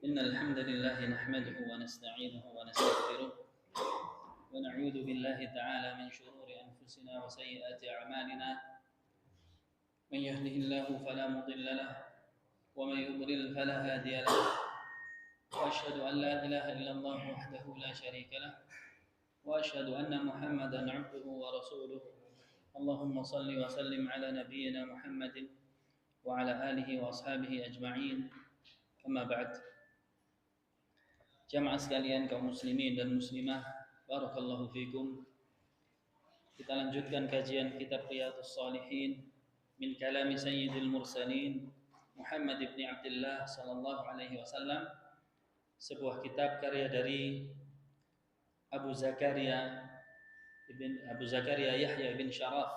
إن الحمد لله نحمده ونستعينه ونستغفره ونعوذ بالله تعالى من شرور أنفسنا وسيئات أعمالنا من يهده الله فلا مضل له ومن يضلل فلا هادي له وأشهد أن لا إله إلا الله وحده لا شريك له وأشهد أن محمدا عبده ورسوله اللهم صل وسلم على نبينا محمد وعلى آله وأصحابه أجمعين أما بعد. Jamaah sekalian kaum muslimin dan muslimah, barakallahu fikum. Kita lanjutkan kajian kitab Riyadhus Shalihin min kalami Sayyidil Mursalin Muhammad ibn Abdullah sallallahu alaihi wasallam, sebuah kitab karya dari Abu Zakaria Yahya bin Sharaf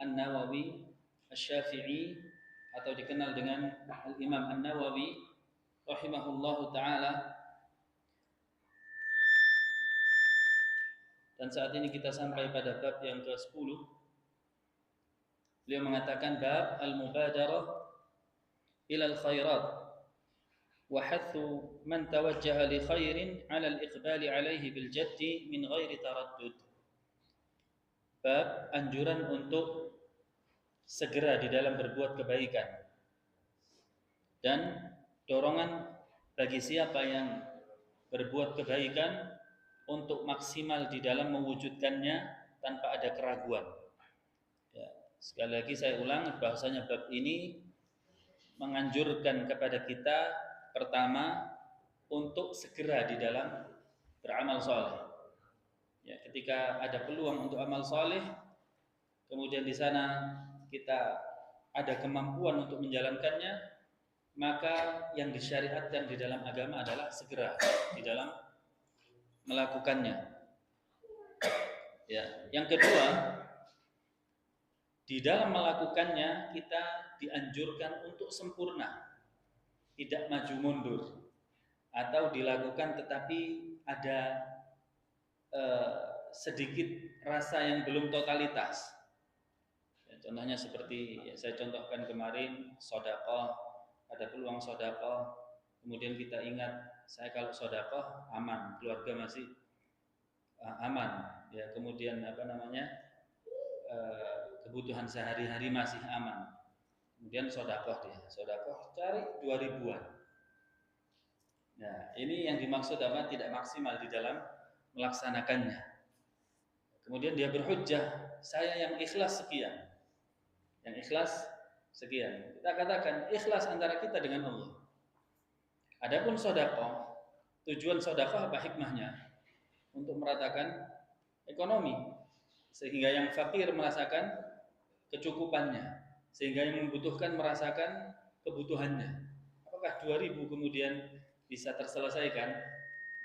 An-Nawawi Asy-Syafi'i, atau dikenal dengan Al-Imam An-Nawawi rahimahullahu taala. Dan saat ini kita sampai pada bab yang ke-10. Beliau mengatakan bab al-mubadarah ila al-khairat wa hathu man tawajjaha li khairin 'ala al-iqbali 'alaihi bil jaddi min ghairi taraddud. Bab anjuran untuk segera di dalam berbuat kebaikan dan dorongan bagi siapa yang berbuat kebaikan untuk maksimal di dalam mewujudkannya tanpa ada keraguan. Ya, sekali lagi saya ulang, bahasanya bab ini menganjurkan kepada kita pertama untuk segera di dalam beramal saleh. Ya, ketika ada peluang untuk amal saleh, kemudian di sana kita ada kemampuan untuk menjalankannya, maka yang disyariatkan di dalam agama adalah segera di dalam melakukannya. Ya, yang kedua, di dalam melakukannya kita dianjurkan untuk sempurna, tidak maju mundur, atau dilakukan tetapi ada sedikit rasa yang belum totalitas. Ya, contohnya seperti saya contohkan kemarin, sedekah, ada peluang sedekah, kemudian kita ingat saya kalau sedekah aman, keluarga masih aman, ya, kemudian kebutuhan sehari-hari masih aman, kemudian sedekah cari 2000-an. Nah, ini yang dimaksud tidak maksimal di dalam melaksanakannya. Kemudian dia berhujjah, saya yang ikhlas sekian, kita katakan ikhlas antara kita dengan Allah. Adapun sedekah, tujuan sedekah apa hikmahnya? Untuk meratakan ekonomi, sehingga yang fakir merasakan kecukupannya, sehingga yang membutuhkan merasakan kebutuhannya. Apakah 2000 kemudian bisa terselesaikan?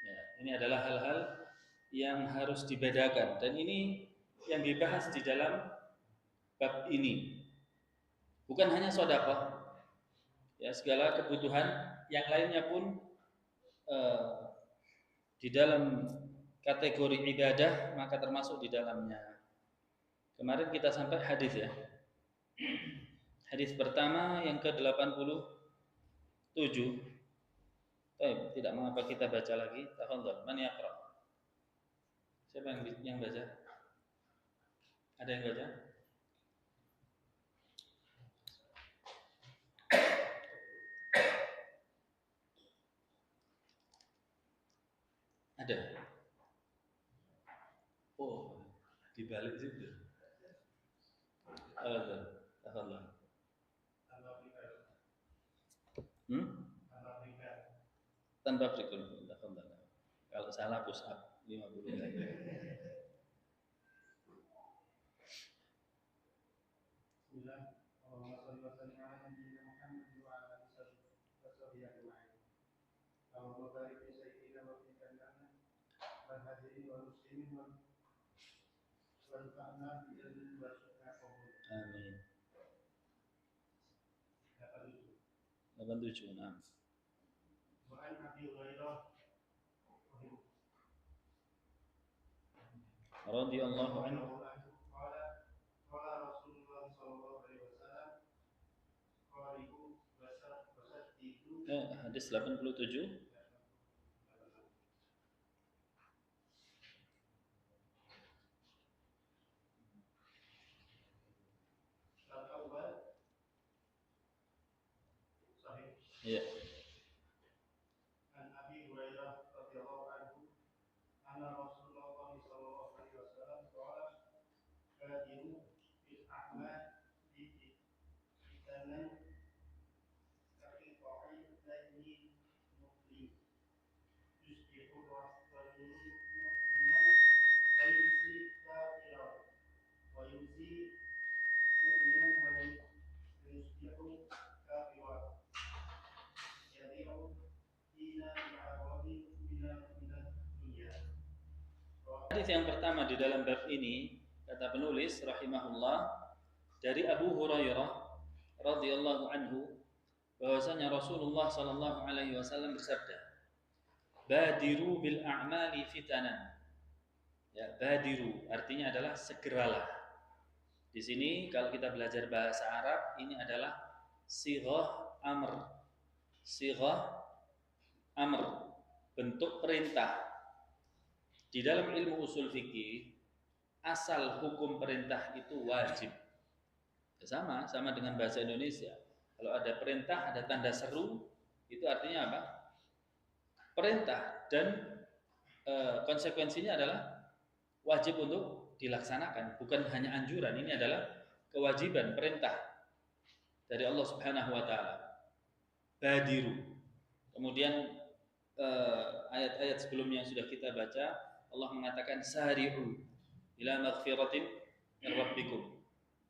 Ya, ini adalah hal-hal yang harus dibedakan, dan ini yang dibahas di dalam bab ini. Bukan hanya sedekah, ya, segala kebutuhan yang lainnya pun di dalam kategori ibadah maka termasuk di dalamnya. Kemarin kita sampai hadis, ya. Hadis pertama yang ke-87. Tidak mengapa kita baca lagi. Tafadhal, man yaqra? Siapa yang baca? Ada yang baca? Ada. Oh, di balik situ. Tafadhal. Tanpa berikut. Kalau salah push up 50 kali. Amin. 87. Nah. Radhiyallahu anhu. Qala Rasulullah sallallahu alaihi wasallam, qaribu basadidu. Hadis 87. Ya. An Abi Hurairah radhiyallahu anhu anna Rasulullah sallallahu alaihi wasallam qala badiru bil a'mal bi fitanan kaqi qa'i laili muslim yusbihu rajulun mu'minan wa yumsi kafiran wa yumsi mu'minan wa yusbihu kafiran yadi'u dina bi'aradin minal dunya. Hadis yang pertama di dalam bab ini, kata penulis rahimahullah, dari Abu Hurairah radhiyallahu anhu, bahwasanya Rasulullah sallallahu alaihi wasallam bersabda, "Badiru bil a'mali fitanan." Ya, badiru artinya adalah segeralah. Di sini kalau kita belajar bahasa Arab, ini adalah sighah amr. Sighah amr, bentuk perintah. Di dalam ilmu usul fikih, asal hukum perintah itu wajib. Sama dengan bahasa Indonesia. Kalau ada perintah, ada tanda seru, itu artinya apa? Perintah, dan konsekuensinya adalah wajib untuk dilaksanakan, bukan hanya anjuran. Ini adalah kewajiban, perintah dari Allah Subhanahu wa taala. Badiru. Kemudian ayat-ayat sebelumnya yang sudah kita baca, Allah mengatakan sari'u ila maghfiratin min rabbikum.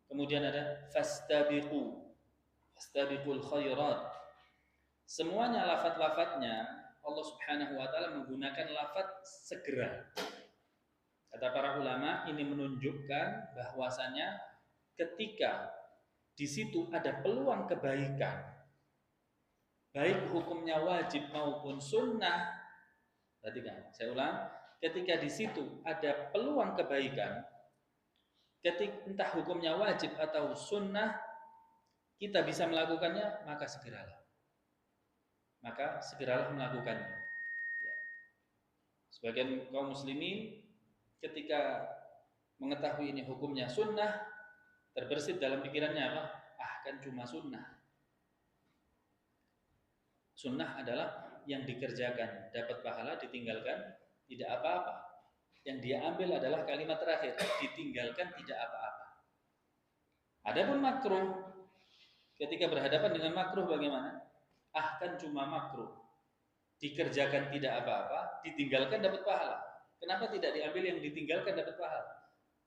Kemudian ada fastabiqu, fastabiqul khairat. Semuanya lafaz-lafaznya Allah Subhanahu wa taala menggunakan lafaz segera. Kata para ulama, ini menunjukkan bahwasannya ketika di situ ada peluang kebaikan, baik hukumnya wajib maupun sunnah. Perhatikan, saya ulang, ketika di situ ada peluang kebaikan, ketika entah hukumnya wajib atau sunnah, kita bisa melakukannya, maka segeralah. Maka segeralah melakukannya. Ya. Sebagian kaum muslimin ketika mengetahui ini hukumnya sunnah, terbersit dalam pikirannya apa? Kan cuma sunnah. Sunnah adalah yang dikerjakan dapat pahala, ditinggalkan tidak apa-apa. Yang dia ambil adalah kalimat terakhir, ditinggalkan tidak apa-apa. Adapun makruh, ketika berhadapan dengan makruh bagaimana? Kan cuma makruh, dikerjakan tidak apa-apa, ditinggalkan dapat pahala. Kenapa tidak diambil yang ditinggalkan dapat pahala?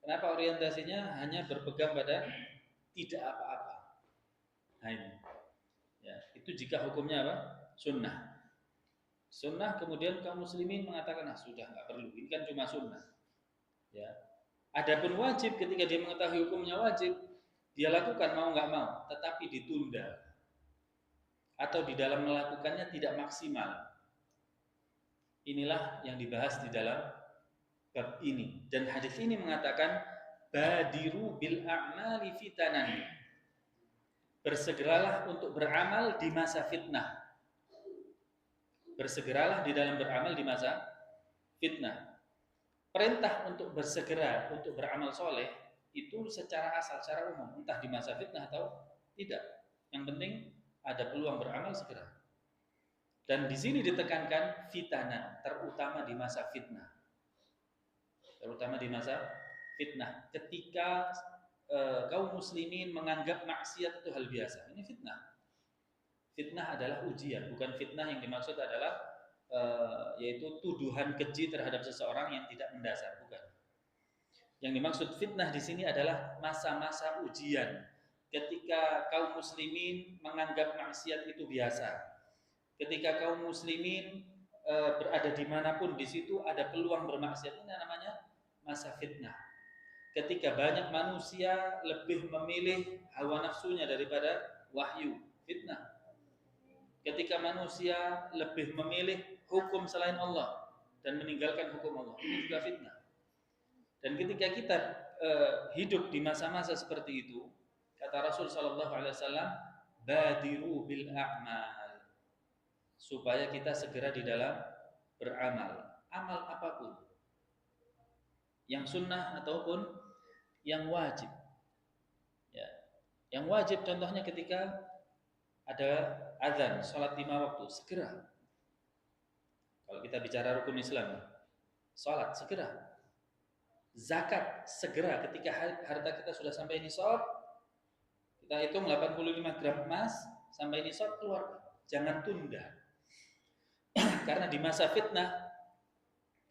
Kenapa orientasinya hanya berpegang pada tidak apa-apa? Nah ini, ya, itu jika hukumnya apa? Sunnah. Sunnah, kemudian kaum muslimin mengatakan, sudah nggak perlu, ini kan cuma sunnah. Ya. Adapun wajib, ketika dia mengetahui hukumnya wajib, dia lakukan mau nggak mau, tetapi ditunda atau di dalam melakukannya tidak maksimal. Inilah yang dibahas di dalam bab ini. Dan hadis ini mengatakan badiru bil a'mali fitanan. Bersegeralah untuk beramal di masa fitnah. Bersegeralah di dalam beramal di masa fitnah. Perintah untuk bersegera untuk beramal soleh itu secara asal, secara umum, entah di masa fitnah atau tidak. Yang penting ada peluang beramal segera. Dan di sini ditekankan fitanan, terutama di masa fitnah. Terutama di masa fitnah. Ketika kaum muslimin menganggap maksiat itu hal biasa. Ini fitnah. Fitnah adalah ujian, bukan fitnah yang dimaksud adalah yaitu tuduhan keji terhadap seseorang yang tidak mendasar, bukan. Yang dimaksud fitnah di sini adalah masa-masa ujian. Ketika kaum muslimin menganggap maksiat itu biasa. Ketika kaum muslimin berada dimanapun, di situ ada peluang bermaksiat, ini namanya masa fitnah. Ketika banyak manusia lebih memilih hawa nafsunya daripada wahyu, fitnah. Ketika manusia lebih memilih hukum selain Allah dan meninggalkan hukum Allah, ini juga fitnah. Dan ketika kita hidup di masa-masa seperti itu, kata Rasul sallallahu alaihi wasallam, badiru bil a'mal, supaya kita segera di dalam beramal, amal apapun, yang sunnah ataupun yang wajib. Ya. Yang wajib contohnya ketika ada azan, sholat 5 waktu, segera. Kalau kita bicara rukun Islam, sholat segera, zakat segera. Ketika harta kita sudah sampai nisab, kita hitung 85 gram emas sampai nisab, keluar. Jangan tunda. Karena di masa fitnah,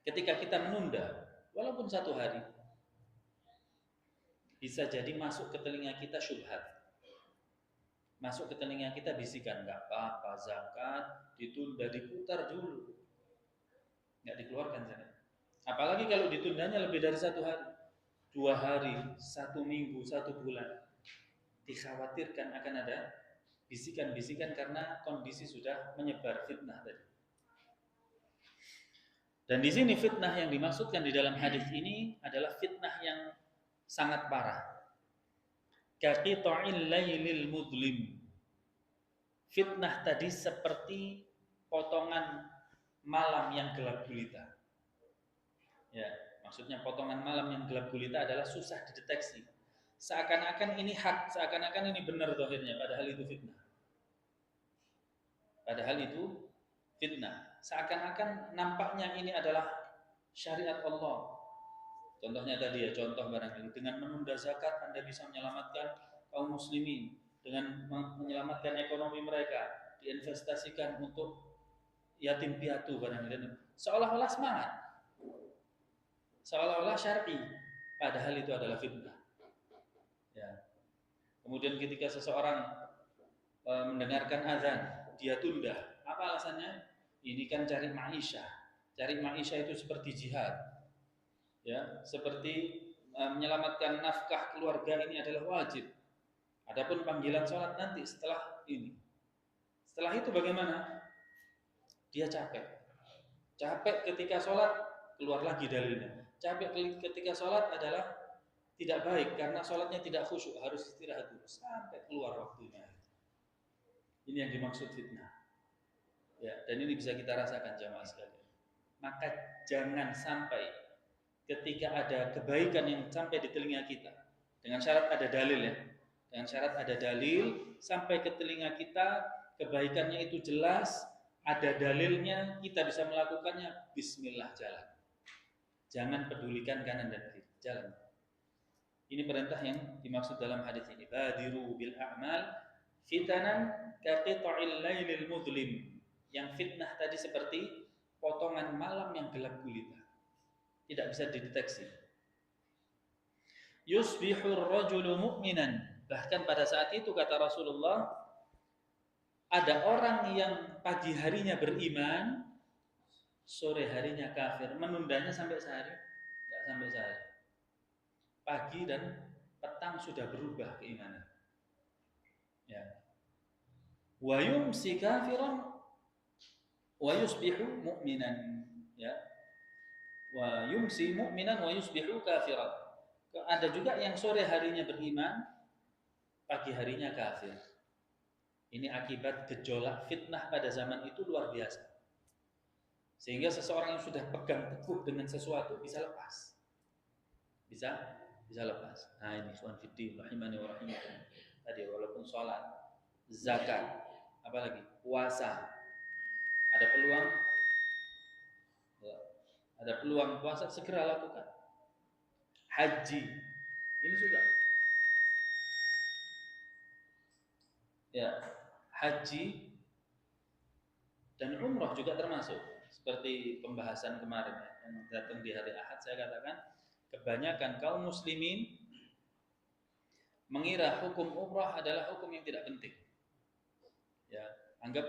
ketika kita menunda, walaupun 1 hari, bisa jadi masuk ke telinga kita syubhat. Masuk ke telinga kita bisikan, nggak apa-apa zakat ditunda, diputar dulu, nggak dikeluarkan zakat. Apalagi kalau ditundanya lebih dari 1 hari, 2 hari, 1 minggu, 1 bulan, dikhawatirkan akan ada bisikan-bisikan karena kondisi sudah menyebar fitnah tadi. Dan di sini fitnah yang dimaksudkan di dalam hadis ini adalah fitnah yang sangat parah. Kaqita'il lailil mudlim. Fitnah tadi seperti potongan malam yang gelap gulita. Ya, maksudnya potongan malam yang gelap gulita adalah susah dideteksi. Seakan-akan ini hak, seakan-akan ini benar zahirnya, padahal itu fitnah. Padahal itu fitnah. Seakan-akan nampaknya ini adalah syariat Allah. Contohnya tadi ya, contoh barangkali dengan menunda zakat Anda bisa menyelamatkan kaum muslimin, dengan menyelamatkan ekonomi mereka, diinvestasikan untuk yatim piatu barangkali. Seolah-olah semangat, seolah-olah syar'i, padahal itu adalah fitnah. Ya. Kemudian ketika seseorang mendengarkan azan, dia tunda. Apa alasannya? Ini kan cari ma'isyah. Cari ma'isyah itu seperti jihad. Ya, seperti menyelamatkan nafkah keluarga ini adalah wajib. Adapun panggilan sholat nanti setelah ini. Setelah itu bagaimana? Dia capek. Capek ketika sholat, keluar lagi dalilnya. Capek ketika sholat adalah tidak baik karena sholatnya tidak khusyuk, harus istirahat dulu sampai keluar waktunya. Ini yang dimaksud fitnah. Ya, dan ini bisa kita rasakan jamaah sekalian. Maka jangan sampai ketika ada kebaikan yang sampai di telinga kita, dengan syarat ada dalil ya, dengan syarat ada dalil sampai ke telinga kita, kebaikannya itu jelas, ada dalilnya, kita bisa melakukannya, bismillah jalan. Jangan pedulikan kanan dan kiri, jalan. Ini perintah yang dimaksud dalam hadis ini. Badiru bil a'mal fitanan kaqita'il lailil mudlim. Yang fitnah tadi seperti potongan malam yang gelap gulita, tidak bisa dideteksi. Yusbihur rajulu mu'minan. Bahkan pada saat itu kata Rasulullah, ada orang yang pagi harinya beriman, sore harinya kafir. Menundanya sampai sehari? Tidak sampai sehari. Pagi dan petang sudah berubah keimanan. Ya. Wa yumsi kafiran wa yusbihu mu'minan. Ya. Wa yumsi mu'minan wa yusbihu kafiran. Ada juga yang sore harinya beriman, pagi harinya kafir. Ini akibat gejolak fitnah pada zaman itu luar biasa. Sehingga seseorang yang sudah pegang teguh dengan sesuatu bisa lepas. Bisa lepas. Nah ini ikhwan fiddin rahimani wa rahimakum. Tadi walaupun sholat, zakat, apalagi puasa, ada peluang puasa segera lakukan. Haji ini juga ya, haji dan umrah juga termasuk. Seperti pembahasan kemarin ya, yang datang di hari Ahad, saya katakan kebanyakan kaum muslimin mengira hukum umrah adalah hukum yang tidak penting. Ya, anggap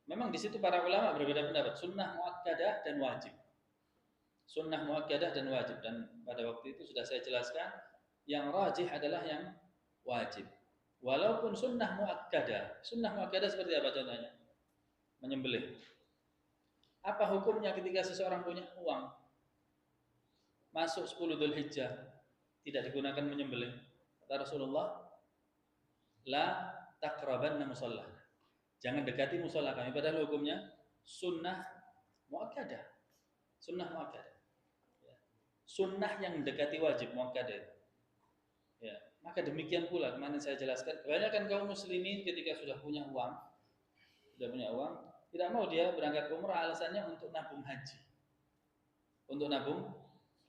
memang di situ para ulama berbeda pendapat, sunnah muakkadah dan wajib. Sunnah muakkadah dan wajib, dan pada waktu itu sudah saya jelaskan yang rajih adalah yang wajib. Walaupun sunnah muakkadah seperti apa contohnya? Menyembelih. Apa hukumnya ketika seseorang punya uang masuk 10 Dzulhijjah tidak digunakan menyembelih? Kata Rasulullah, la taqrabanna musalla. Jangan dekati musalla kami, padahal hukumnya sunnah muakkadah. Sunnah muakkadah. Sunnah yang mendekati wajib muakkadah. Ya, Maka demikian pula kemarin saya jelaskan, kebanyakan kaum muslimin ketika sudah punya uang, tidak mau dia berangkat umrah, alasannya untuk nabung haji. Untuk nabung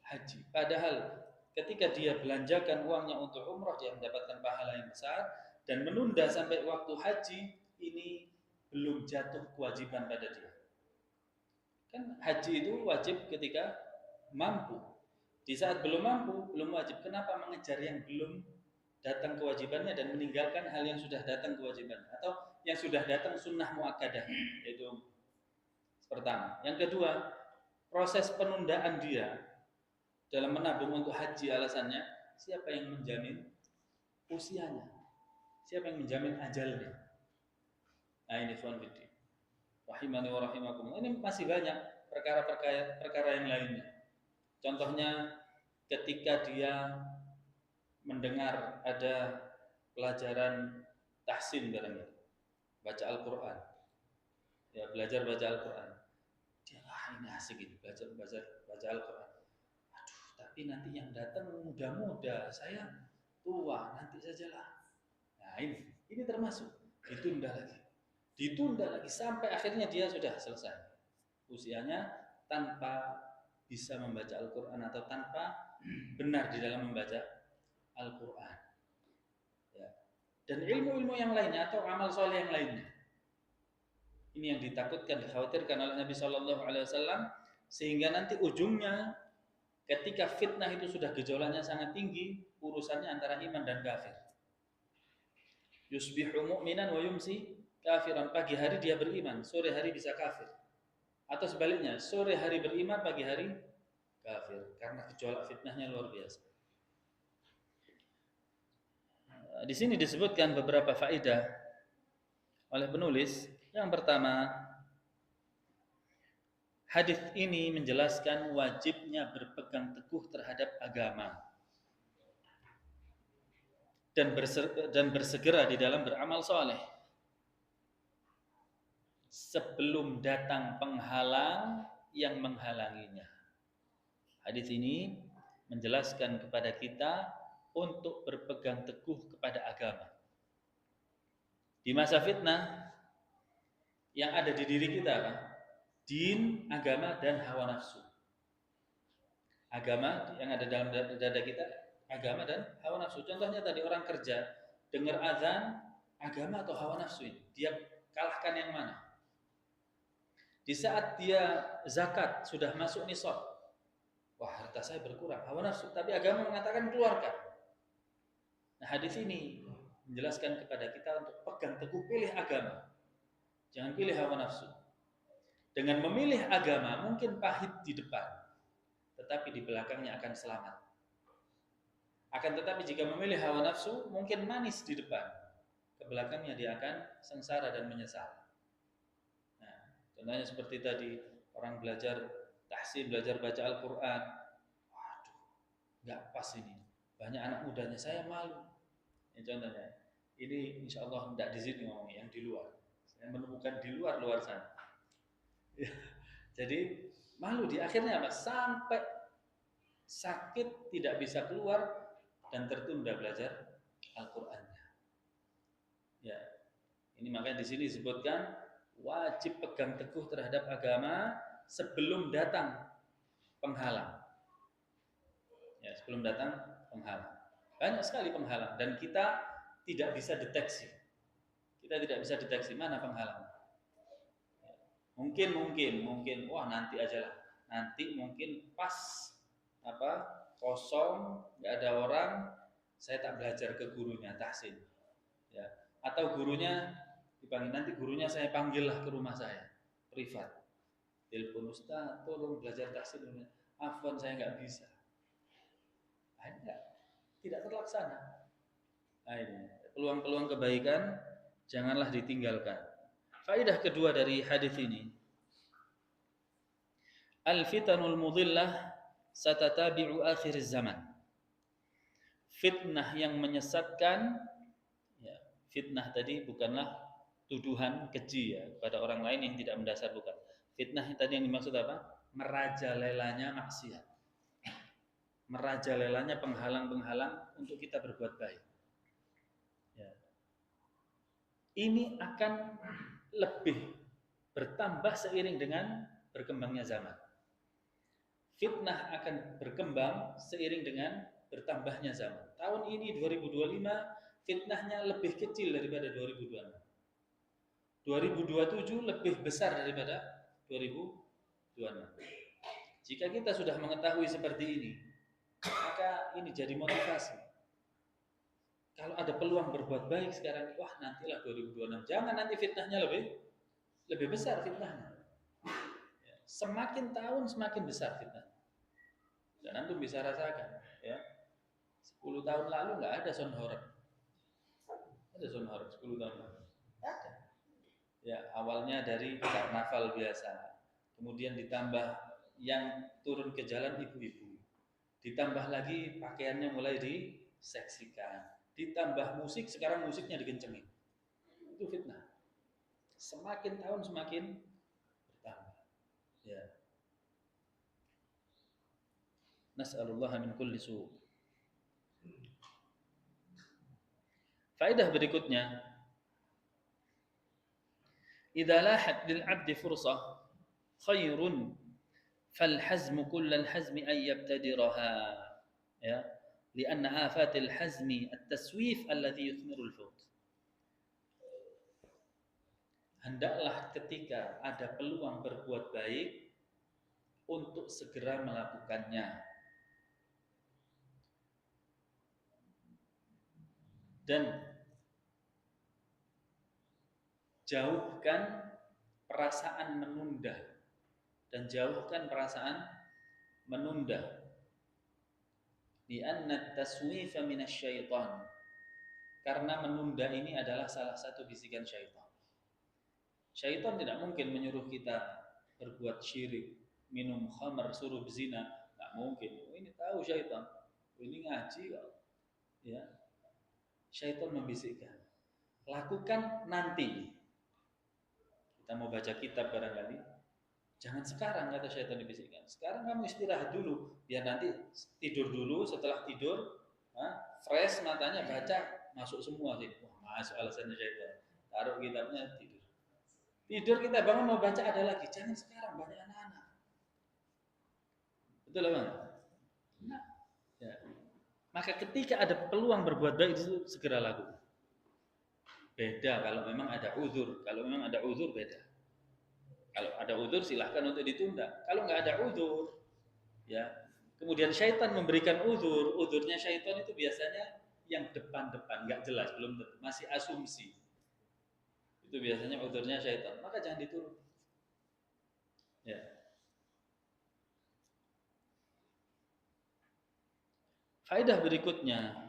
haji. Padahal ketika dia belanjakan uangnya untuk umrah, dia mendapatkan pahala yang besar, dan menunda sampai waktu haji, ini belum jatuh kewajiban pada dia. Kan haji itu wajib ketika mampu. Di saat belum mampu, belum wajib. Kenapa mengejar yang belum datang kewajibannya dan meninggalkan hal yang sudah datang kewajibannya, atau yang sudah datang sunnah muakkadah, yaitu pertama. Yang kedua, proses penundaan dia dalam menabung untuk haji, alasannya siapa yang menjamin usianya, siapa yang menjamin ajalnya. Nah ini fiddin, rahimani wa rahimakumullah. Ini masih banyak perkara yang lainnya. Contohnya ketika dia mendengar ada pelajaran tahsin barangkali, baca Al-Quran, ya belajar baca Al-Quran, dia ini asik ini baca Al-Quran. Aduh, tapi nanti yang datang muda-muda, saya tua, nanti sajalah. Nah ini termasuk ditunda lagi sampai akhirnya dia sudah selesai usianya tanpa bisa membaca Al-Quran atau tanpa benar di dalam membaca Al-Quran. Ya. Dan ilmu-ilmu yang lainnya atau amal soleh yang lainnya. Ini yang ditakutkan, dikhawatirkan oleh Nabi Shallallahu Alaihi Wasallam, sehingga nanti ujungnya ketika fitnah itu sudah gejolaknya sangat tinggi, urusannya antara iman dan kafir. Yusbihu mu'minan wa yumsi kafiran. Pagi hari dia beriman, sore hari bisa kafir. Atau sebaliknya, sore hari beriman, pagi hari kafir. Karena gejolak fitnahnya luar biasa. Di sini disebutkan beberapa faedah oleh penulis. Yang pertama, hadis ini menjelaskan wajibnya berpegang teguh terhadap agama dan bersegera di dalam beramal soleh sebelum datang penghalang yang menghalanginya. Hadis ini menjelaskan kepada kita untuk berpegang teguh kepada agama. Di masa fitnah yang ada di diri kita apa? Din, agama, dan hawa nafsu. Agama yang ada dalam dada kita, agama dan hawa nafsu. Contohnya tadi orang kerja, dengar azan, agama atau hawa nafsu ini, dia kalahkan yang mana? Di saat dia zakat sudah masuk nisab, wah harta saya berkurang, hawa nafsu, tapi agama mengatakan keluarkan. Nah hadis ini menjelaskan kepada kita untuk pegang teguh, pilih agama, jangan pilih hawa nafsu. Dengan memilih agama mungkin pahit di depan, tetapi di belakangnya akan selamat. Akan tetapi jika memilih hawa nafsu mungkin manis di depan, ke belakangnya dia akan sengsara dan menyesal. Nah, contohnya seperti tadi, orang belajar tahsin, belajar baca Al-Quran, waduh, nggak pas ini, banyak anak mudanya, saya malu. Ini contohnya, ini insya Allah tidak di sini ngomongnya, yang di luar. Saya menemukan di luar sana. Jadi malu, di akhirnya apa? Sampai sakit tidak bisa keluar dan tertunda belajar Al-Qur'annya. Ya. Ini makanya di sini disebutkan wajib pegang teguh terhadap agama sebelum datang penghalang. Ya, sebelum datang penghalang. Banyak sekali penghalang dan kita tidak bisa deteksi. Kita tidak bisa deteksi mana penghalang. Mungkin wah nanti aja lah, nanti mungkin pas kosong, nggak ada orang, saya tak belajar ke gurunya tahsin, ya, atau gurunya dipanggil, nanti gurunya saya panggil lah ke rumah saya privat, telepon, Ustaz tolong belajar tahsin, afwan saya nggak bisa, tidak terlaksana. Nah ini peluang-peluang kebaikan janganlah ditinggalkan. Faedah kedua dari hadis ini, al-fitanul mudillah satatabi'u akhir zaman. Fitnah yang menyesatkan, ya, fitnah tadi bukanlah tuduhan keji ya kepada orang lain yang tidak mendasar, bukan. Fitnah tadi yang dimaksud apa? Merajalelanya maksiat. merajalelanya penghalang-penghalang untuk kita berbuat baik. Ya. Ini akan lebih bertambah seiring dengan berkembangnya zaman. Fitnah akan berkembang seiring dengan bertambahnya zaman. Tahun ini 2025 fitnahnya lebih kecil daripada 2026. 2027 lebih besar daripada 2026. Jika kita sudah mengetahui seperti ini, maka ini jadi motivasi. Kalau ada peluang berbuat baik sekarang, wah nantilah 2026. Jangan nanti fitnahnya lebih besar fitnahnya. Semakin tahun semakin besar fitnah. Dan antum bisa rasakan, ya. 10 tahun lalu nggak ada sound horror. Ada sound horror 10 tahun lalu. Ada. Ya, awalnya dari karnaval biasa. Kemudian ditambah yang turun ke jalan ibu-ibu. Ditambah lagi pakaiannya mulai diseksikan. Ditambah musik, sekarang musiknya dikencengin. Itu fitnah. Semakin tahun semakin bertambah. Ya. Nas'alullah min kulli su'. Faedah berikutnya, idza lahat lil 'abdi fursah khairun fal hazmu kullal hazmi ay yabtadiraha. Ya. لأن آفات الحزم التسويف الذي يثمر الفوت. Hendaklah ketika ada peluang berbuat baik untuk segera melakukannya. Dan jauhkan perasaan menunda. Dan jauhkan perasaan menunda. Li'anna taswifa minasyaitan. Karena menunda ini adalah salah satu bisikan syaitan. Syaitan tidak mungkin menyuruh kita berbuat syirik, minum khamar, suruh berzina. Tidak mungkin. Ini tahu syaitan. Ini ngaji kok. Ya. Syaitan membisikkan. Lakukan nanti. Kita mau baca kitab barangkali. Jangan sekarang, kata syaitan dibisikkan. Sekarang kamu istirahat dulu. Biar nanti tidur dulu. Setelah tidur, fresh matanya baca. Masuk semua sih. Wah, masuk alasannya syaitan. Taruh kitabnya, tidur. Tidur kita bangun mau baca ada lagi. Jangan sekarang, banyak anak-anak. Betul Bang? Nah, ya. Maka ketika ada peluang berbuat baik itu segera lakukan. Beda kalau memang ada uzur. Kalau memang ada uzur beda. Kalau ada uzur silahkan untuk ditunda. Kalau nggak ada uzur, ya. Kemudian syaitan memberikan uzur. Uzurnya syaitan itu biasanya yang depan-depan, nggak jelas, belum masih asumsi. Itu biasanya uzurnya syaitan. Maka jangan diturun. Ya. Faedah berikutnya,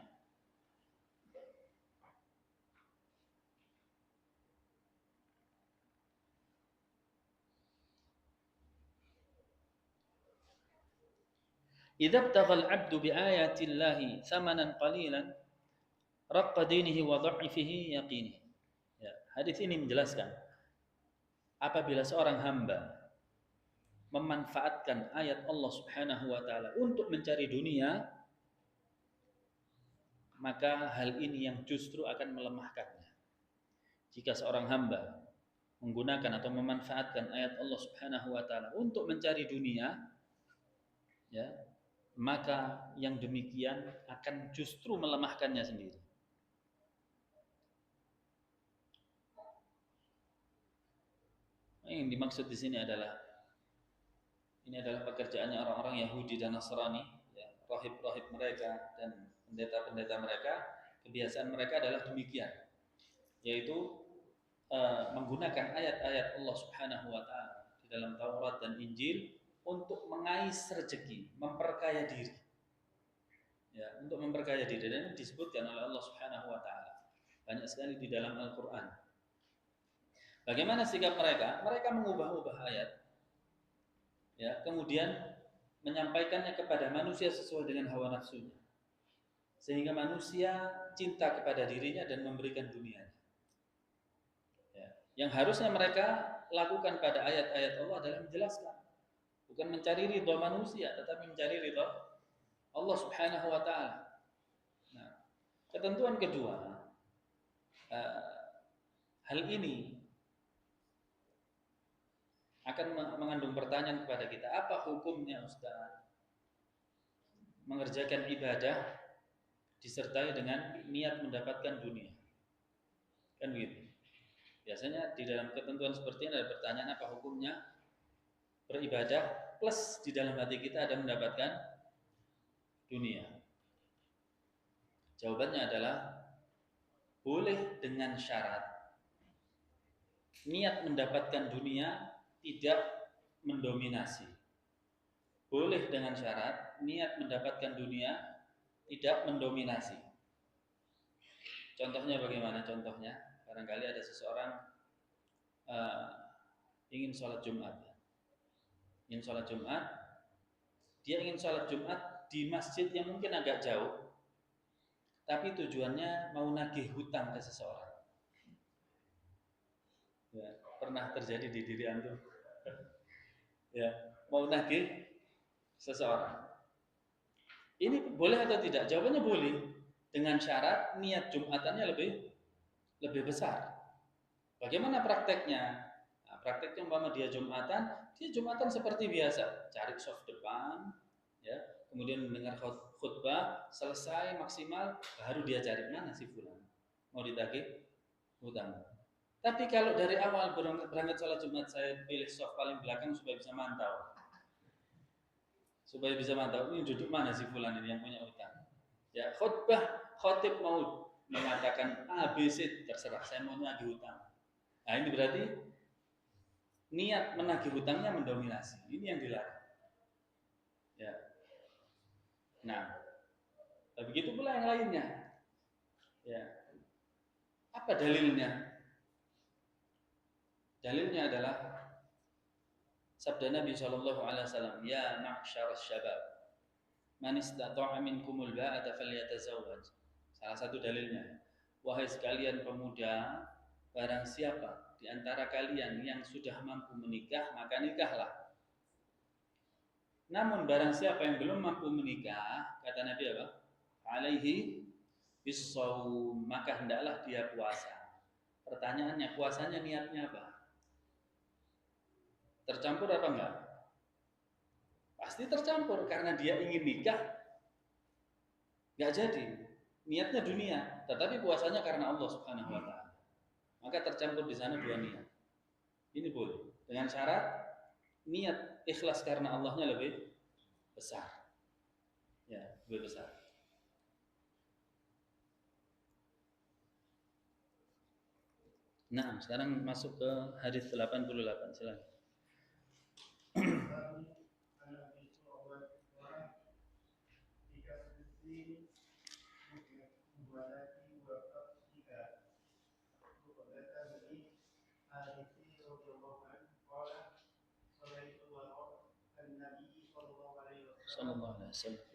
idza ibtagha al-'abdu bi ayati Allahi thamanan qalilan raqqa dinihi wa dha'fihi yaqinihi. Ya, hadis ini menjelaskan apabila seorang hamba memanfaatkan ayat Allah Subhanahu wa taala untuk mencari dunia, maka hal ini yang justru akan melemahkannya. Jika seorang hamba menggunakan atau memanfaatkan ayat Allah Subhanahu wa taala untuk mencari dunia, ya, maka yang demikian akan justru melemahkannya sendiri. Yang dimaksud di sini adalah pekerjaannya orang-orang Yahudi dan Nasrani, ya, rahib-rahib mereka dan pendeta-pendeta mereka. Kebiasaan mereka adalah demikian, yaitu menggunakan ayat-ayat Allah Subhanahu wa taala di dalam Taurat dan Injil untuk mengais rezeki, memperkaya diri. Ya, untuk memperkaya diri, dan disebutkan oleh Allah Subhanahu wa taala banyak sekali di dalam Al-Qur'an. Bagaimana sikap mereka? Mereka mengubah-ubah ayat, ya, kemudian menyampaikannya kepada manusia sesuai dengan hawa nafsunya, sehingga manusia cinta kepada dirinya dan memberikan dunianya. Ya. Yang harusnya mereka lakukan pada ayat-ayat Allah adalah menjelaskan, bukan mencari ridha manusia, tetapi mencari ridha Allah Subhanahu wa taala. Nah, ketentuan kedua, hal ini akan mengandung pertanyaan kepada kita, apa hukumnya Ustaz mengerjakan ibadah disertai dengan niat mendapatkan dunia? Kan begitu. Biasanya di dalam ketentuan seperti ini ada pertanyaan, apa hukumnya beribadah plus di dalam hati kita ada mendapatkan dunia. Jawabannya adalah boleh dengan syarat niat mendapatkan dunia tidak mendominasi. Boleh dengan syarat niat mendapatkan dunia tidak mendominasi. Contohnya bagaimana? Contohnya, barangkali ada seseorang ingin sholat Jumat. Ingin sholat Jumat, dia ingin sholat Jumat di masjid yang mungkin agak jauh, tapi tujuannya mau nagih hutang ke seseorang. Ya, pernah terjadi di diri antum? Ya, mau nagih seseorang. Ini boleh atau tidak? Jawabannya boleh, dengan syarat niat Jumatannya lebih besar. Bagaimana prakteknya? Nah, prakteknya umpama dia Jumatan seperti biasa, cari soft depan, ya, kemudian mendengar khutbah, selesai maksimal, baru dia cari mana si fulan mau ditagih hutang. Tapi kalau dari awal berangkat sholat Jumat saya pilih soft paling belakang supaya bisa mantau ini duduk mana si fulan ini yang punya hutang. Ya, khotib mau mengatakan ABC, terserah, saya mau nagih hutang. Nah, ini berarti niat menagih hutangnya mendominasi. Ini yang dilarang. Ya. Nah, begitu pula yang lainnya. Ya. Apa dalilnya? Dalilnya adalah sabda Nabi Shallallahu Alaihi Wasallam, ya ma'syar syabab, man istata'a minkumul ba'ata falyatazawwaj. Salah satu dalilnya, wahai sekalian pemuda, barang siapa di antara kalian yang sudah mampu menikah, maka nikahlah. Namun barang siapa yang belum mampu menikah, kata Nabi apa? Alaihi bisawm, maka hendaklah dia puasa. Pertanyaannya, puasanya niatnya apa? Tercampur apa enggak? Pasti tercampur, karena dia ingin nikah, enggak jadi. Niatnya dunia, tetapi puasanya karena Allah Subhanahu wa taala. Maka tercampur di sana dua niat. Ini boleh. Dengan syarat niat ikhlas karena Allahnya lebih besar. Ya, lebih besar. Nah, sekarang masuk ke hadis 88. Silakan. Sallallahu alaihi wasallam.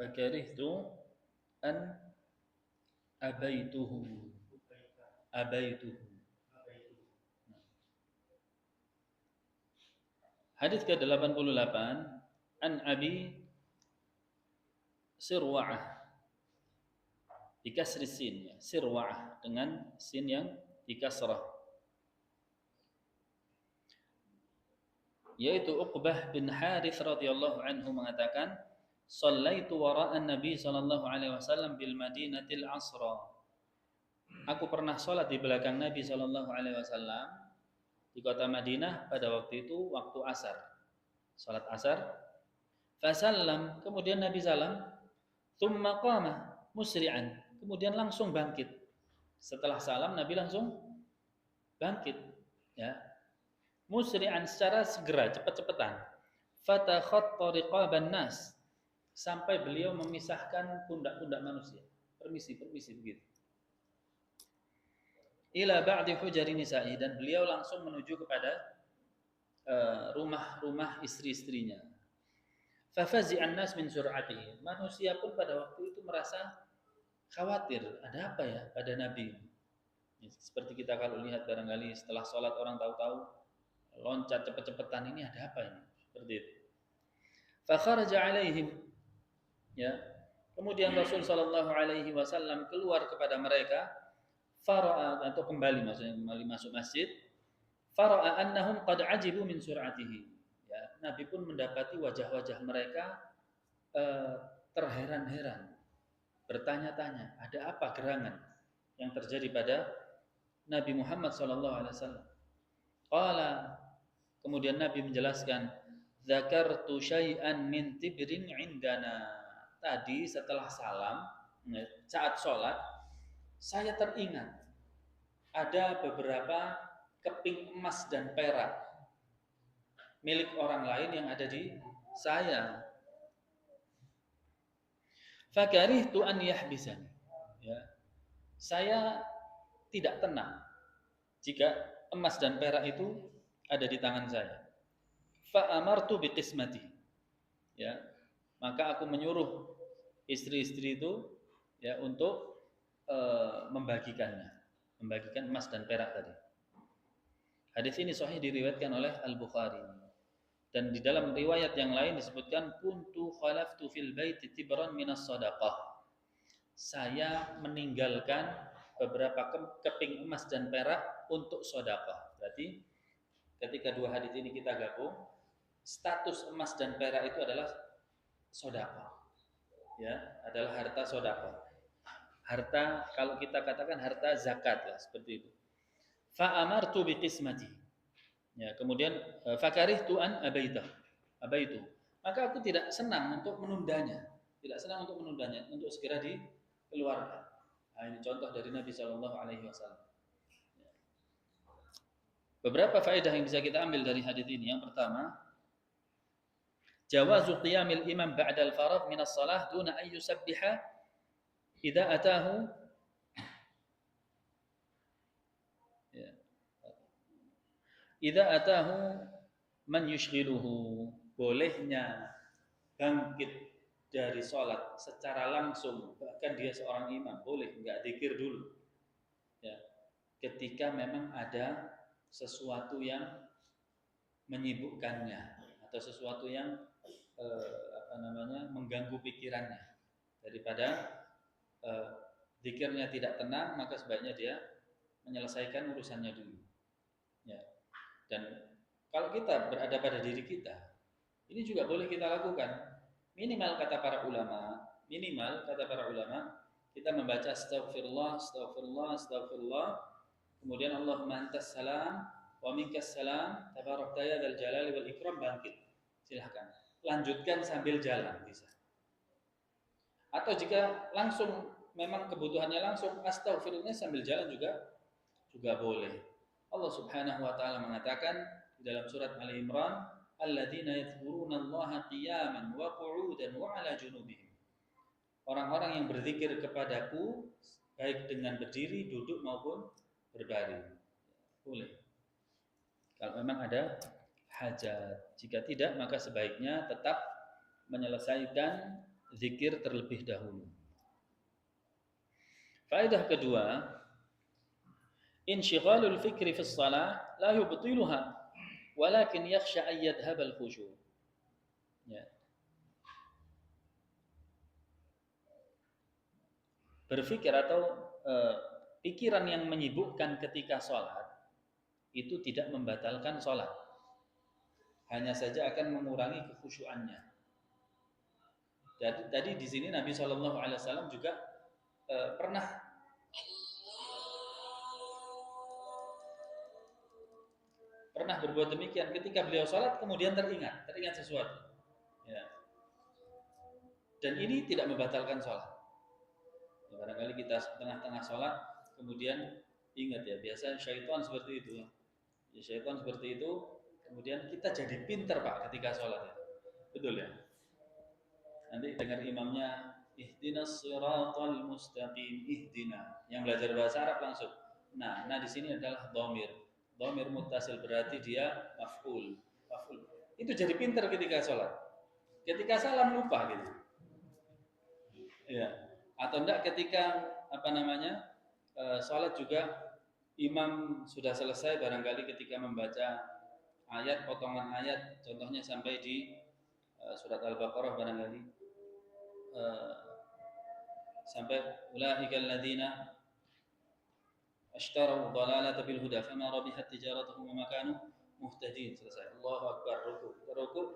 Fakarihtu an abaituhu. Hadis ke-88 an Abi Sirwa'ah dikasri sin, ya. Sirwa'ah dengan sin yang dikasrah. yaitu Uqbah bin Harith radhiyallahu anhu mengatakan, "Shallaitu wara'an Nabi sallallahu alaihi wasallam bil Madinatil Asra." Aku pernah sholat di belakang Nabi sallallahu alaihi wasallam di kota Madinah pada waktu itu waktu asar. Salat asar. Fasallam, kemudian Nabi salam, thumma qama musri'an, kemudian langsung bangkit. Setelah salam Nabi langsung bangkit, ya. Musri'an, secara segera, cepat-cepatan. Fatakhatta riqaban nas, sampai beliau memisahkan pundak-pundak manusia. Permisi begitu. Ila ba'di hujari nisa'i, dan beliau langsung menuju kepada rumah-rumah istri-istrinya. Fafazi'an nas min sur'atihi, manusia pun pada waktu itu merasa khawatir, ada apa ya pada Nabi. Seperti kita kalau lihat barangkali setelah sholat orang tahu-tahu loncat cepet-cepetan, ini ada apa ini? Seperti itu. Fa kharaja alaihim, ya. Kemudian Rasul sallallahu alaihi wasallam keluar kepada mereka, fara'a, atau kembali maksudnya kembali masuk masjid, fara'a annahum qad ajibu min sur'atihi. Ya, Nabi pun mendapati wajah-wajah mereka terheran-heran, bertanya-tanya, ada apa gerangan yang terjadi pada Nabi Muhammad SAW. Qala, kemudian Nabi menjelaskan, dzakartu syai'an min tibrin indana. Tadi setelah salam, saat sholat, saya teringat ada beberapa keping emas dan perak milik orang lain yang ada di saya. Fakarihtu an yahbisan. Ya. Saya tidak tenang jika emas dan perak itu ada di tangan saya. Fa amartu biqismati. Ya. Maka aku menyuruh istri-istri itu ya untuk membagikan emas dan perak tadi. Hadis ini sahih diriwayatkan oleh Al-Bukhari. Dan di dalam riwayat yang lain disebutkan kuntu khalaftu fil baiti tibran minas shadaqah. Saya meninggalkan beberapa keping emas dan perak untuk sedekah. Berarti ketika dua hadis ini kita gabung, status emas dan perak itu adalah sedekah. Ya, adalah harta sedekah. Harta, kalau kita katakan harta zakat lah, seperti itu. Fa amartu biqismati. Ya, kemudian fakarihtu an abaitu. Maka aku tidak senang untuk menundanya. Untuk segera dikeluarkan. Nah, ini contoh dari Nabi Shallallahu Alaihi Wasallam. Beberapa faedah yang bisa kita ambil dari hadis ini. Yang pertama, jawazu qiyamil imam ba'da al-faragh min as-salah duna an yusabbiha idza atahu idza atahu man yushghiluhu. Bolehnya bangkit dari sholat secara langsung, bahkan dia seorang imam, boleh, enggak zikir dulu. Ya. Ketika memang ada sesuatu yang menyibukkannya atau sesuatu yang mengganggu pikirannya, daripada zikirnya tidak tenang, maka sebaiknya dia menyelesaikan urusannya dulu. Ya. Dan kalau kita berada pada diri kita, ini juga boleh kita lakukan. Minimal kata para ulama, kita membaca astaghfirullah, kemudian Allahumma antas salam wa minkas salam, tabarakta ya dzal jalali wal ikram, bangkit. Silahkan. Lanjutkan sambil jalan bisa. Atau jika langsung memang kebutuhannya langsung, astaghfirullah sambil jalan juga boleh. Allah Subhanahu wa taala mengatakan di dalam surat Ali Imran, alladzina yadhkuruna Allaha qiyaman wa qu'udan wa 'ala junubihim. Orang-orang yang berzikir kepadaku baik dengan berdiri, duduk maupun berbaring. Boleh. Kalau memang ada hajat. Jika tidak, maka sebaiknya tetap menyelesaikan zikir terlebih dahulu. Faedah kedua, insyighalul fikri fi shalah la yubtiluha walakin yakhsha an yadhhab al-khushu'. Ya. Berpikir atau pikiran yang menyibukkan ketika sholat itu tidak membatalkan sholat. hanya saja akan mengurangi kekhusyuannya. Jadi tadi di sini Nabi SAW juga pernah berbuat demikian ketika beliau sholat kemudian teringat sesuatu. Ya. Dan ini tidak membatalkan sholat. Ya, barangkali kita tengah-tengah sholat kemudian ingat ya, biasa syaitan seperti itu. Ya, syaitan seperti itu, kemudian kita jadi pinter Pak ketika sholat itu. Betul ya? Nanti dengar imamnya ihdinas siratal mustaqim, ihdina. Yang belajar bahasa Arab langsung. Nah di sini adalah dhamir. Dhamir muttasil berarti dia maf'ul. Itu jadi pinter ketika sholat. Ketika salam lupa gitu. Ya. Atau enggak ketika sholat juga imam sudah selesai barangkali ketika membaca ayat, potongan ayat, contohnya sampai di surat Al-Baqarah barangkali sampai ulaikal ladzina ashtaraw dhalalata bil huda fama rabihat tijaratuhum wa ma kanu muhtadin. Selesai. Allahu akbar, ruku.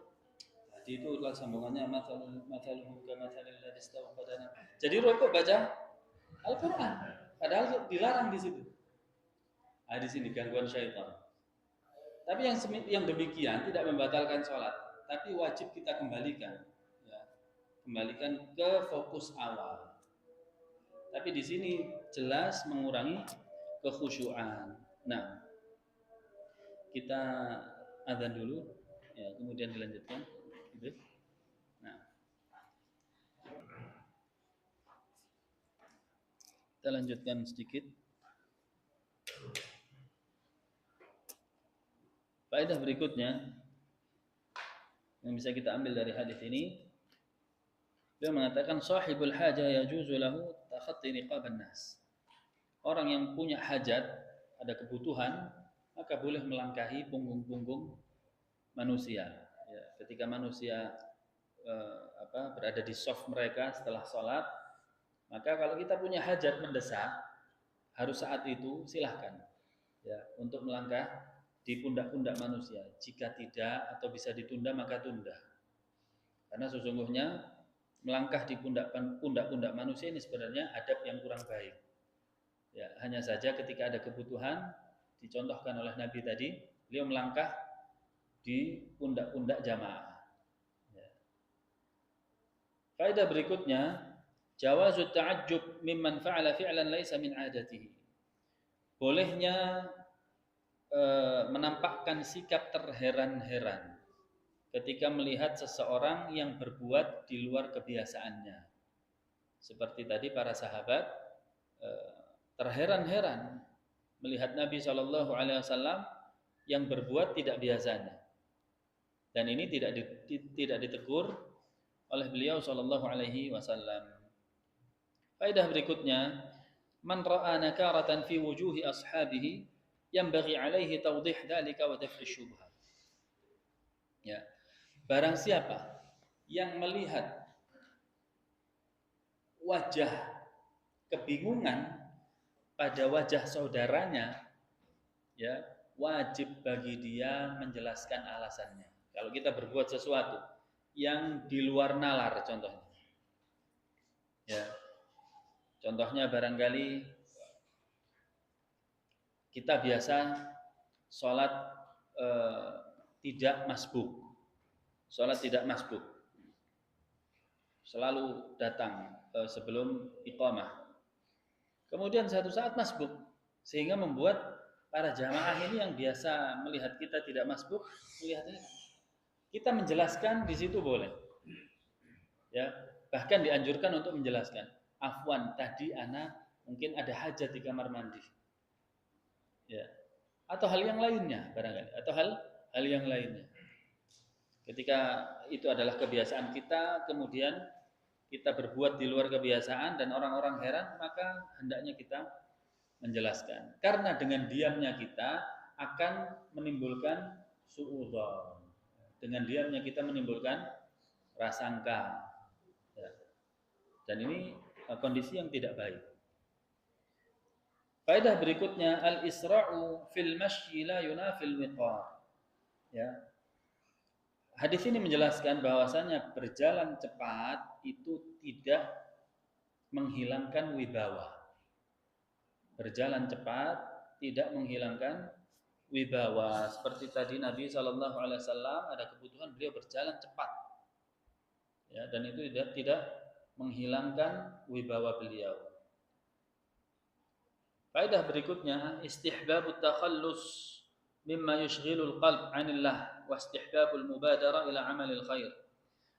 Tadi itu adalah sambungannya mathaluhum kamathalil ladzi istawqada nar. Jadi ruku baca Al-Qur'an padahal dilarang di situ. Di sini gangguan syaitan. Tapi yang demikian tidak membatalkan sholat, tapi wajib kita kembalikan, ya. Kembalikan ke fokus awal. Tapi di sini jelas mengurangi kekhusyuan. Nah, kita adzan dulu, ya, kemudian dilanjutkan. Gitu. Nah, kita lanjutkan sedikit. Faedah berikutnya yang bisa kita ambil dari hadis ini, dia mengatakan sahibul hajah yajuzu lahu takhatti riqaban nas. Orang yang punya hajat, ada kebutuhan, maka boleh melangkahi punggung-punggung manusia. Ya, ketika manusia berada di shaf mereka setelah sholat, maka kalau kita punya hajat mendesak, harus saat itu silahkan, ya, untuk melangkah di pundak-pundak manusia. Jika tidak atau bisa ditunda maka tunda. Karena sesungguhnya melangkah di pundak-pundak manusia ini sebenarnya adab yang kurang baik. Ya, hanya saja ketika ada kebutuhan, dicontohkan oleh Nabi tadi, beliau melangkah di pundak-pundak jamaah. Ya. Faedah berikutnya, jawazut ta'ajjub mimman fa'ala fi'lan laisa min 'adatihi. Bolehnya menampakkan sikap terheran-heran ketika melihat seseorang yang berbuat di luar kebiasaannya. Seperti tadi para sahabat terheran-heran melihat Nabi SAW yang berbuat tidak biasanya. Dan ini tidak ditegur oleh beliau SAW. Faedah berikutnya, man ra'a nakaratan fi wujuhi ashabihi yanbaghi alaihi tawdih dzalika wa daf'i syubhat. Ya. Barang siapa yang melihat wajah kebingungan pada wajah saudaranya, ya, wajib bagi dia menjelaskan alasannya. Kalau kita berbuat sesuatu yang di luar nalar, contohnya. Ya. Contohnya barangkali kita biasa sholat tidak masbuk. Sholat tidak masbuk. Selalu datang sebelum iqamah. Kemudian satu saat masbuk. Sehingga membuat para jamaah ini yang biasa melihat kita tidak masbuk, melihatnya kita menjelaskan di situ boleh. Ya, bahkan dianjurkan untuk menjelaskan. Afwan, tadi ana mungkin ada hajat di kamar mandi. Ya. Atau hal yang lainnya barangkali, atau hal yang lainnya. Ketika itu adalah kebiasaan kita, kemudian kita berbuat di luar kebiasaan dan orang-orang heran, maka hendaknya kita menjelaskan. Karena dengan diamnya kita akan menimbulkan suudzon. Dengan diamnya kita menimbulkan prasangka. Ya. Dan ini kondisi yang tidak baik. Faedah berikutnya, al-isra'u fil masyi la yunafil wiqar. Ya. Hadis ini menjelaskan bahwasanya berjalan cepat itu tidak menghilangkan wibawa. Berjalan cepat tidak menghilangkan wibawa. Seperti tadi Nabi Shallallahu Alaihi Wasallam ada kebutuhan beliau berjalan cepat, ya, dan itu tidak menghilangkan wibawa beliau. Faedah berikutnya, istihbabut takhallus mimma yushghilul qalb 'anillah wa istihbabul mubadara ila 'amalil khair.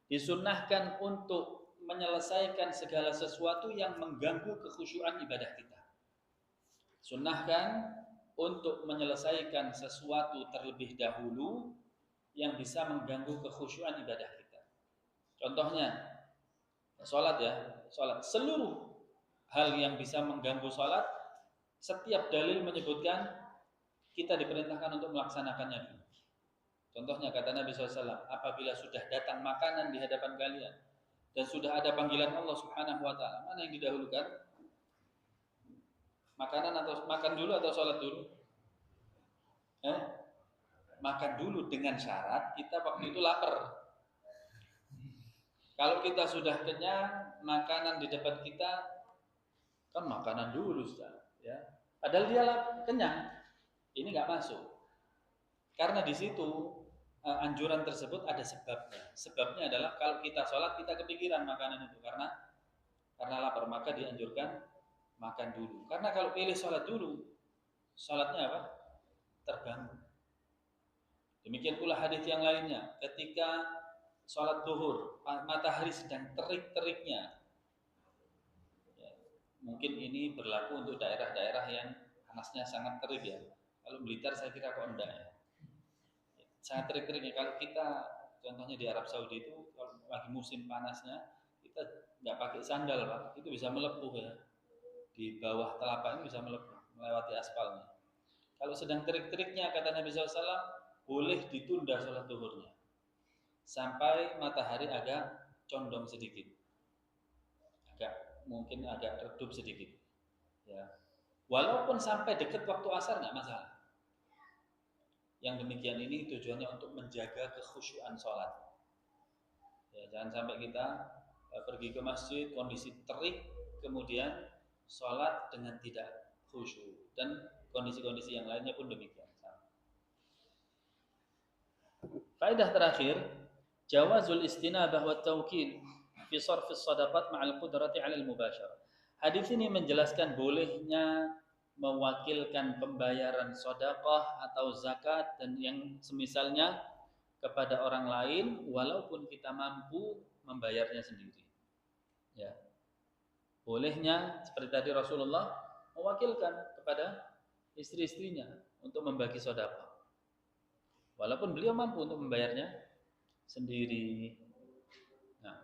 Disunnahkan untuk menyelesaikan segala sesuatu yang mengganggu kekhusyuan ibadah kita. Sunnahkan untuk menyelesaikan sesuatu terlebih dahulu yang bisa mengganggu kekhusyuan ibadah kita. Contohnya, sholat ya, sholat. Seluruh hal yang bisa mengganggu sholat, setiap dalil menyebutkan kita diperintahkan untuk melaksanakannya dulu. Contohnya kata Nabi SAW, apabila sudah datang makanan di hadapan kalian dan sudah ada panggilan Allah Subhanahu Wa Taala, mana yang didahulukan? Makanan atau makan dulu atau sholat dulu? Makan dulu dengan syarat kita waktu itu lapar. Kalau kita sudah kenyang, makanan di depan kita kan makanan dulu, Ustaz, ya. Padahal dia kenyang, ini nggak masuk. Karena di situ anjuran tersebut ada sebabnya. Sebabnya adalah kalau kita sholat kita kepikiran makanan itu karena lapar, maka dianjurkan makan dulu. Karena kalau pilih sholat dulu, sholatnya apa? Terganggu. Demikian pula hadis yang lainnya, ketika sholat zuhur, matahari sedang terik-teriknya. Ya, mungkin ini berlaku untuk daerah-daerah yang panasnya sangat terik ya. Kalau Blitar saya kira kok enggak ya. Sangat terik-teriknya. Kalau kita contohnya di Arab Saudi itu kalau lagi musim panasnya kita nggak pakai sandal Pak, itu bisa melepuh ya. Di bawah telapak ini bisa melepuh melewati aspalnya. Kalau sedang terik-teriknya kata Nabi SAW boleh ditunda sholat zuhurnya sampai matahari agak condong sedikit, mungkin agak redup sedikit, ya. Walaupun sampai dekat waktu asar nggak masalah. Yang demikian ini tujuannya untuk menjaga kekhusyuan sholat. Ya, jangan sampai kita pergi ke masjid kondisi terik kemudian sholat dengan tidak khusyuk, dan kondisi-kondisi yang lainnya pun demikian. Faedah terakhir, jawazul istinabah wa tawkil fi sarfis sadaqat ma'al qudrati 'ala al-mubasyarah. Hadis ini menjelaskan bolehnya mewakilkan pembayaran sedekah atau zakat dan yang semisalnya kepada orang lain walaupun kita mampu membayarnya sendiri. Ya. Bolehnya seperti tadi Rasulullah mewakilkan kepada istri-istrinya untuk membagi sedekah. Walaupun beliau mampu untuk membayarnya sendiri. Nah,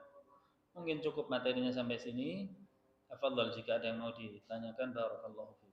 mungkin cukup materinya sampai sini. Tafadhal jika ada yang mau ditanyakan, barakallahu fiik.